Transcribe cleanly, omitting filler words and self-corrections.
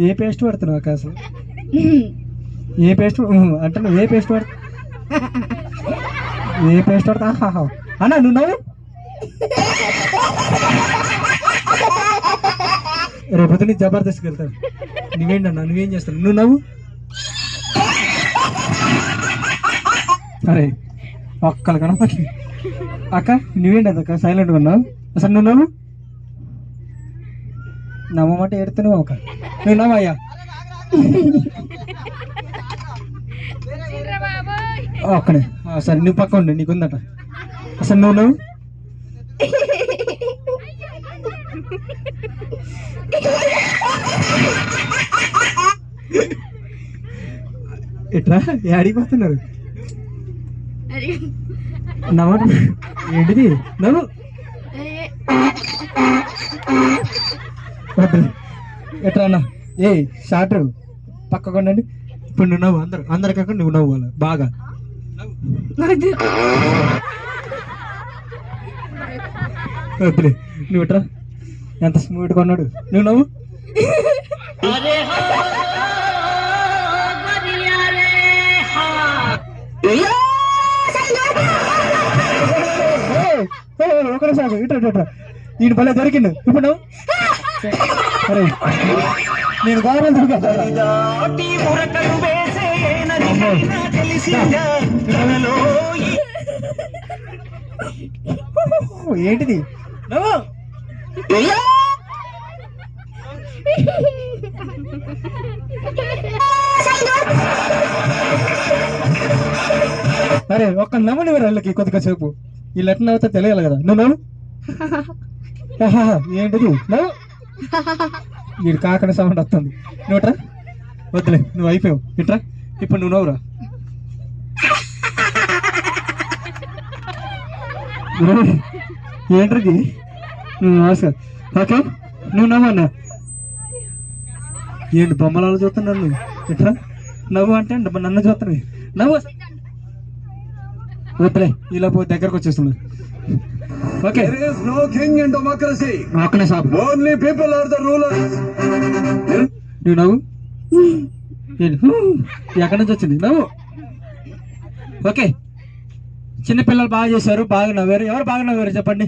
ఏ paste పడుతున్నావు అక్క అసలు? ఏ పేస్ట్ అంటే నువ్వు ఏ పేస్ట్ పడుతు ఏ పేస్ట్ పడతా అన్నా నువ్వు నవ్వు. రేపొద్దు నీ జబర్దస్త్కి వెళ్తాను. నువ్వేంటన్నా నువ్వేం చేస్తాను? నువ్వు నవ్వు. అరే ఒక్కలు కనపట్లే అక్క. నువ్వేంటి అక్క సైలెంట్గా ఉన్నావు? అసలు నువ్వు నవ్వు. నవ్వమంటే ఎడుతున్నావు అక్క. నువ్వు నవ్వయ్యా. ఒక్కనే సరే నువ్వు పక్క ఉండు, నీకుందట. అసలు నువ్వు నవ్వు. ఎట్లా ఆడిపోతున్నారు? నవ్వ ఏంటిది నవ్వు. ఎట్లా అన్న ఏ షార్ట్ పక్క కొండండి. ఇప్పుడు నువ్వు నవ్వు. అందరు కాకుండా నువ్వు నవ్వు అలా బాగా. వద్దులే నువ్వు ఎట్రా ఎంత స్మూత్ కొన్నాడు. నువ్వు నవ్వు. ఒకరే సాగు ఇట్రా ఈయన భలే దొరికిండు. ఇప్పుడు నువ్వు అరే నేను గవర్నమెంట్ ఏంటిది నవ్వు. అరే ఒక్క నవ్వుని వీళ్ళకి కొద్దిగా సేపు. వీళ్ళు ఎట్లా నవ్వుతా తెలియాలి కదా. నువ్వు నవ్వు. ఏంటిది నవ్వు. వీడు కాకనే సౌండ్ వస్తుంది. నువ్వుట్రా. వద్దులే నువ్వు అయిపోయావు. ఇట్రా ఇప్పుడు నువ్వు నవ్వురా. ఏంటిది నువ్వు నమస్కారం. ఓకే నువ్వు నవ్వు అన్నా. ఏంటి బొమ్మలాలు చూస్తున్నాను నువ్వు. ఇట్రా నవ్వు అంటే నన్ను చూస్తున్నాయి. నవ్వు. వద్దులే ఇలా పోయి దగ్గరకు వచ్చేస్తున్నావు. ఓకే ఒక్కనే సాబ్ నువ్వు నవ్వు. ఎక్కడి నుంచి వచ్చింది నవ్వు. ఓకే చిన్నపిల్లలు బాగా చేశారు, బాగా నవ్వారు. ఎవరు బాగా నవ్వారు చెప్పండి.